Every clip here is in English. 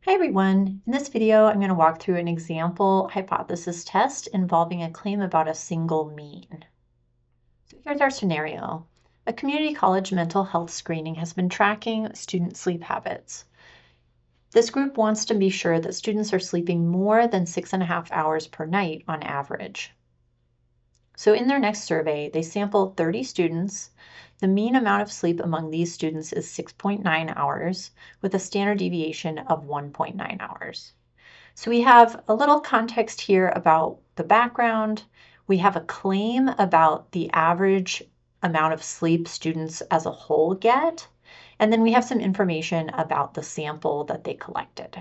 Hi everyone! In this video, I'm going to walk through an example hypothesis test involving a claim about a single mean. So here's our scenario. A community college mental health screening has been tracking student sleep habits. This group wants to be sure that students are sleeping more than 6.5 hours per night on average. So in their next survey, they sampled 30 students. The mean amount of sleep among these students is 6.9 hours, with a standard deviation of 1.9 hours. So we have a little context here about the background. We have a claim about the average amount of sleep students as a whole get. And then we have some information about the sample that they collected.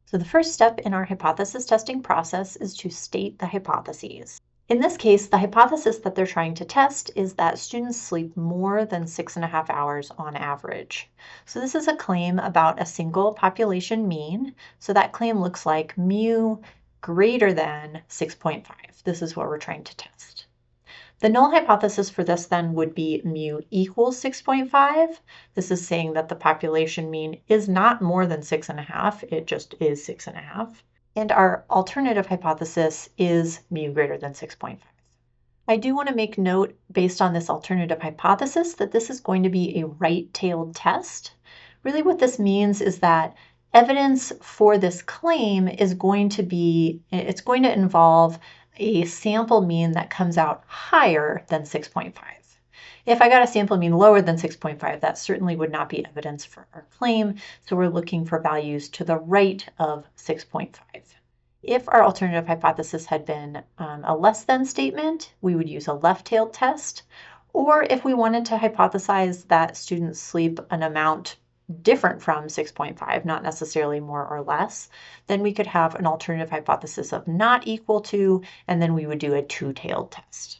So the first step in our hypothesis testing process is to state the hypotheses. In this case, the hypothesis that they're trying to test is that students sleep more than 6.5 hours on average. So this is a claim about a single population mean. So that claim looks like mu greater than 6.5. This is what we're trying to test. The null hypothesis for this then would be mu equals 6.5. This is saying that the population mean is not more than 6.5, it just is 6.5. And our alternative hypothesis is mu greater than 6.5. I do want to make note, based on this alternative hypothesis, that this is going to be a right-tailed test. Really what this means is that evidence for this claim is going to involve a sample mean that comes out higher than 6.5. If I got a sample mean lower than 6.5, that certainly would not be evidence for our claim, so we're looking for values to the right of 6.5. If our alternative hypothesis had been a less than statement, we would use a left-tailed test, or if we wanted to hypothesize that students sleep an amount different from 6.5, not necessarily more or less, then we could have an alternative hypothesis of not equal to, and then we would do a two-tailed test.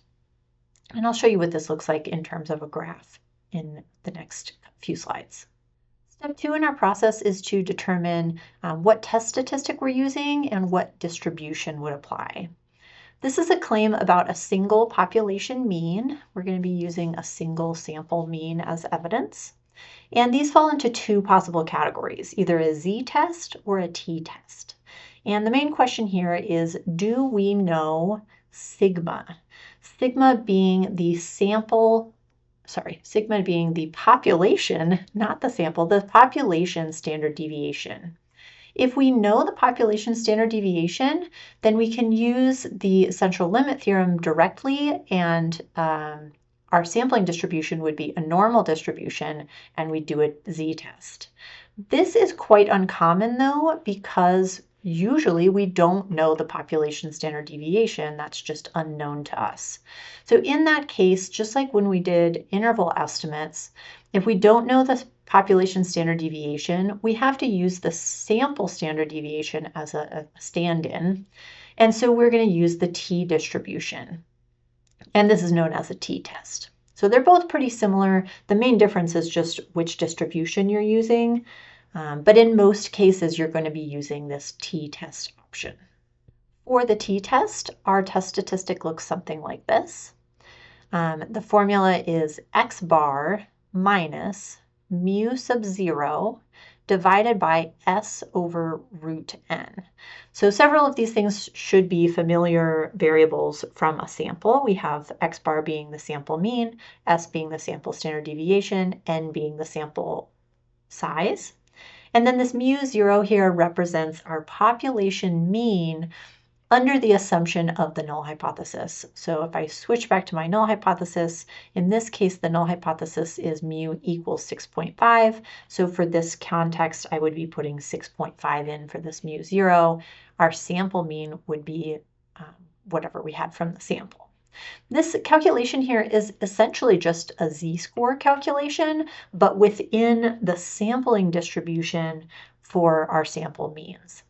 And I'll show you what this looks like in terms of a graph in the next few slides. Step 2 in our process is to determine what test statistic we're using and what distribution would apply. This is a claim about a single population mean. We're going to be using a single sample mean as evidence. And these fall into two possible categories, either a z-test or a t-test. And the main question here is, do we know sigma? Sigma being the population, not the sample, the population standard deviation. If we know the population standard deviation, then we can use the central limit theorem directly, and our sampling distribution would be a normal distribution, and we do a z-test. This is quite uncommon though, because usually we don't know the population standard deviation. That's just unknown to us. So in that case, just like when we did interval estimates, if we don't know the population standard deviation, we have to use the sample standard deviation as a stand-in. And so we're going to use the t-distribution. And this is known as a t-test. So they're both pretty similar. The main difference is just which distribution you're using. But in most cases, you're going to be using this t-test option. For the t-test, our test statistic looks something like this. The formula is x bar minus mu sub 0 divided by s over root n. So several of these things should be familiar variables from a sample. We have x bar being the sample mean, s being the sample standard deviation, n being the sample size. And then this mu 0 here represents our population mean under the assumption of the null hypothesis. So if I switch back to my null hypothesis, in this case, the null hypothesis is mu equals 6.5. So for this context, I would be putting 6.5 in for this mu 0. Our sample mean would be whatever we had from the sample. This calculation here is essentially just a z-score calculation, but within the sampling distribution for our sample means.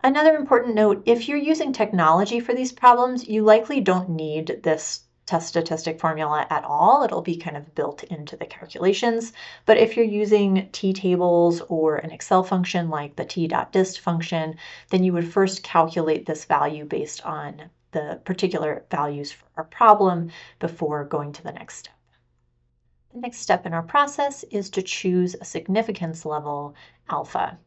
Another important note, if you're using technology for these problems, you likely don't need this test statistic formula at all. It'll be kind of built into the calculations. But if you're using t-tables or an Excel function like the t.dist function, then you would first calculate this value based on the particular values for our problem before going to the next step. The next step in our process is to choose a significance level alpha.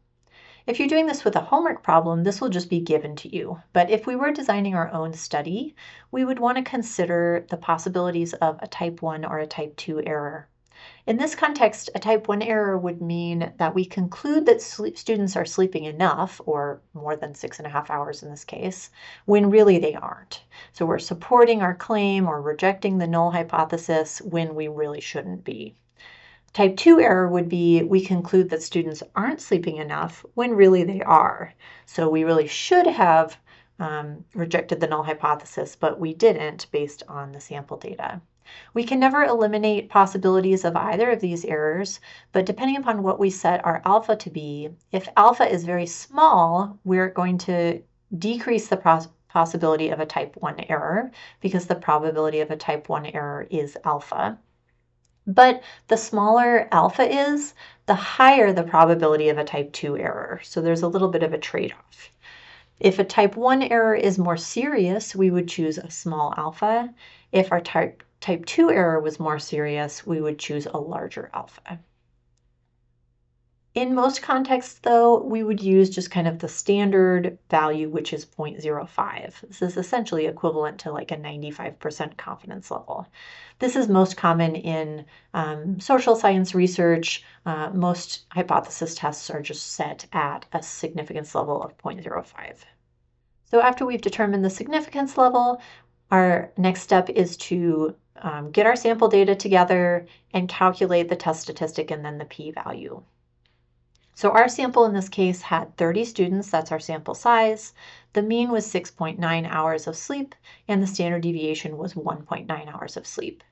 If you're doing this with a homework problem, this will just be given to you. But if we were designing our own study, we would want to consider the possibilities of a type 1 or a type 2 error. In this context, a type 1 error would mean that we conclude that students are sleeping enough, or more than 6.5 hours in this case, when really they aren't. So we're supporting our claim or rejecting the null hypothesis when we really shouldn't be. Type 2 error would be we conclude that students aren't sleeping enough when really they are. So we really should have rejected the null hypothesis, but we didn't based on the sample data. We can never eliminate possibilities of either of these errors, but depending upon what we set our alpha to be, if alpha is very small, we're going to decrease the possibility of a type 1 error because the probability of a type 1 error is alpha. But the smaller alpha is, the higher the probability of a type 2 error. So there's a little bit of a trade-off. If a type 1 error is more serious, we would choose a small alpha. If our type 2 error was more serious, we would choose a larger alpha. In most contexts, though, we would use just kind of the standard value, which is 0.05. This is essentially equivalent to like a 95% confidence level. This is most common in social science research. Most hypothesis tests are just set at a significance level of 0.05. So after we've determined the significance level, our next step is to get our sample data together and calculate the test statistic and then the p-value. So our sample in this case had 30 students, that's our sample size. The mean was 6.9 hours of sleep, and the standard deviation was 1.9 hours of sleep.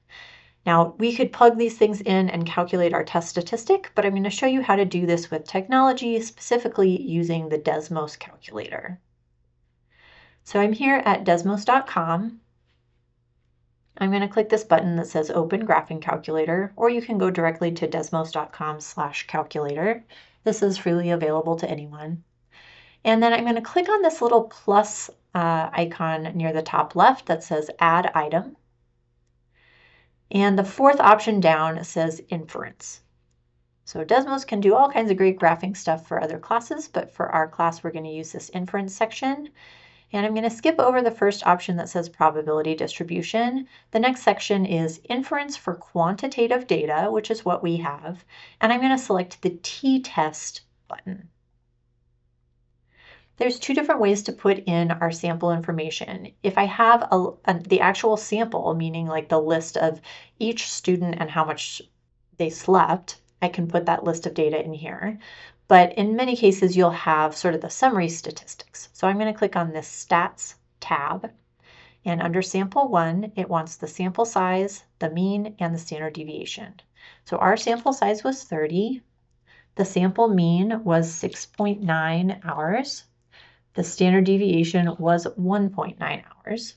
Now, we could plug these things in and calculate our test statistic, but I'm going to show you how to do this with technology, specifically using the Desmos calculator. So I'm here at desmos.com. I'm going to click this button that says Open Graphing Calculator, or you can go directly to desmos.com/calculator. This is freely available to anyone. And then I'm going to click on this little plus icon near the top left that says Add Item. And the fourth option down says Inference. So Desmos can do all kinds of great graphing stuff for other classes, but for our class, we're going to use this inference section. And I'm going to skip over the first option that says probability distribution. The next section is inference for quantitative data, which is what we have. And I'm going to select the t-test button. There's two different ways to put in our sample information. If I have the actual sample, meaning like the list of each student and how much they slept, I can put that list of data in here. But in many cases, you'll have sort of the summary statistics. So I'm going to click on this Stats tab. And under Sample 1, it wants the sample size, the mean, and the standard deviation. So our sample size was 30. The sample mean was 6.9 hours. The standard deviation was 1.9 hours.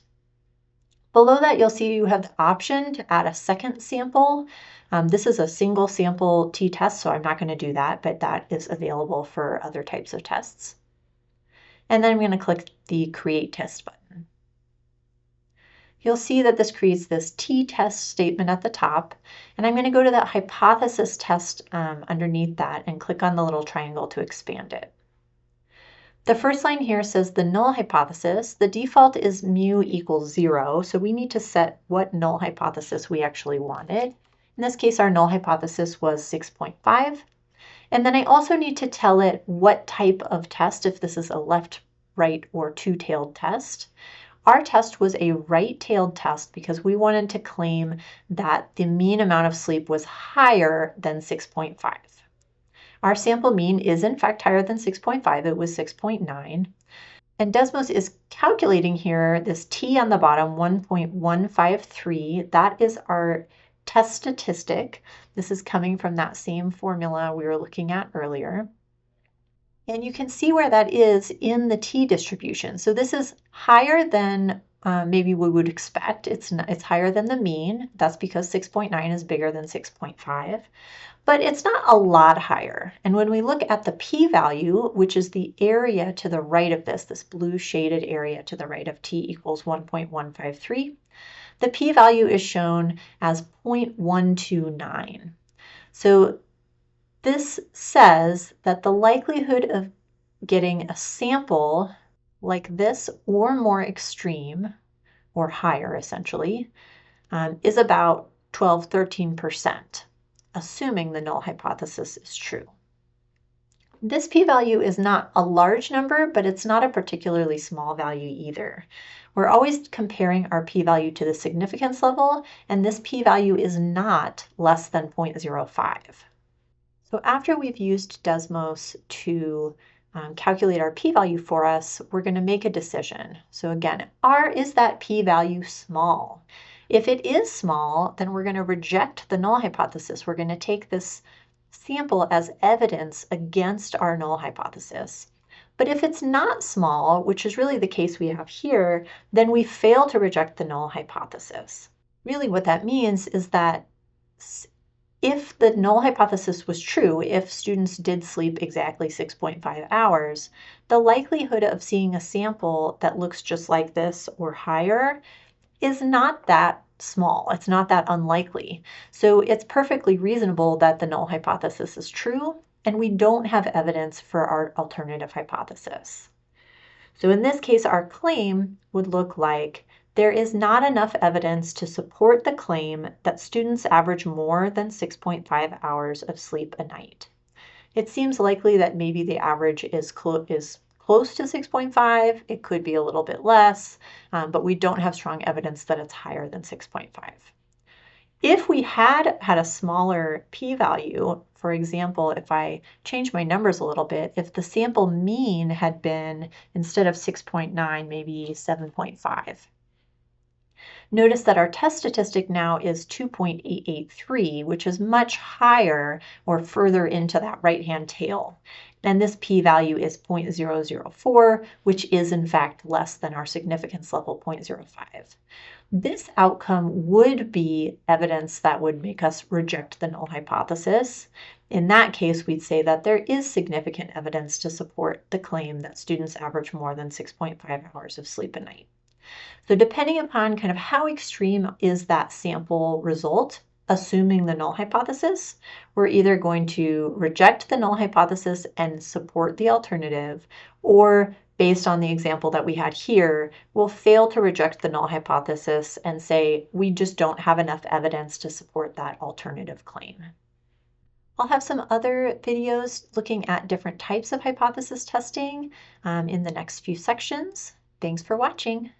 Below that, you'll see you have the option to add a second sample. This is a single sample t-test, so I'm not going to do that, but that is available for other types of tests. And then I'm going to click the Create Test button. You'll see that this creates this t-test statement at the top, and I'm going to go to that hypothesis test underneath that and click on the little triangle to expand it. The first line here says the null hypothesis. The default is mu equals 0, so we need to set what null hypothesis we actually wanted. In this case, our null hypothesis was 6.5. And then I also need to tell it what type of test, if this is a left, right, or two-tailed test. Our test was a right-tailed test because we wanted to claim that the mean amount of sleep was higher than 6.5. Our sample mean is in fact higher than 6.5. It was 6.9. And Desmos is calculating here this t on the bottom, 1.153. That is our test statistic. This is coming from that same formula we were looking at earlier. And you can see where that is in the t distribution. So this is higher than maybe we would expect. It's higher than the mean. That's because 6.9 is bigger than 6.5. But it's not a lot higher. And when we look at the p-value, which is the area to the right of this blue shaded area to the right of t equals 1.153, the p-value is shown as 0.129. So this says that the likelihood of getting a sample like this or more extreme, or higher essentially, is about 12–13%, assuming the null hypothesis is true. This p-value is not a large number, but it's not a particularly small value either. We're always comparing our p-value to the significance level, and this p-value is not less than 0.05. So after we've used Desmos to calculate our p-value for us, we're going to make a decision. So again, is that p-value small? If it is small, then we're going to reject the null hypothesis. We're going to take this sample as evidence against our null hypothesis. But if it's not small, which is really the case we have here, then we fail to reject the null hypothesis. Really what that means is that if the null hypothesis was true, if students did sleep exactly 6.5 hours, the likelihood of seeing a sample that looks just like this or higher is not that small. It's not that unlikely. So it's perfectly reasonable that the null hypothesis is true, and we don't have evidence for our alternative hypothesis. So in this case, our claim would look like there is not enough evidence to support the claim that students average more than 6.5 hours of sleep a night. It seems likely that maybe the average is close to 6.5. It could be a little bit less, but we don't have strong evidence that it's higher than 6.5. If we had a smaller p-value, for example, if I change my numbers a little bit, if the sample mean had been, instead of 6.9, maybe 7.5, notice that our test statistic now is 2.883, which is much higher or further into that right-hand tail. And this p-value is 0.004, which is in fact less than our significance level 0.05. This outcome would be evidence that would make us reject the null hypothesis. In that case, we'd say that there is significant evidence to support the claim that students average more than 6.5 hours of sleep a night. So depending upon kind of how extreme is that sample result, assuming the null hypothesis, we're either going to reject the null hypothesis and support the alternative, or based on the example that we had here, we'll fail to reject the null hypothesis and say we just don't have enough evidence to support that alternative claim. I'll have some other videos looking at different types of hypothesis testing in the next few sections. Thanks for watching.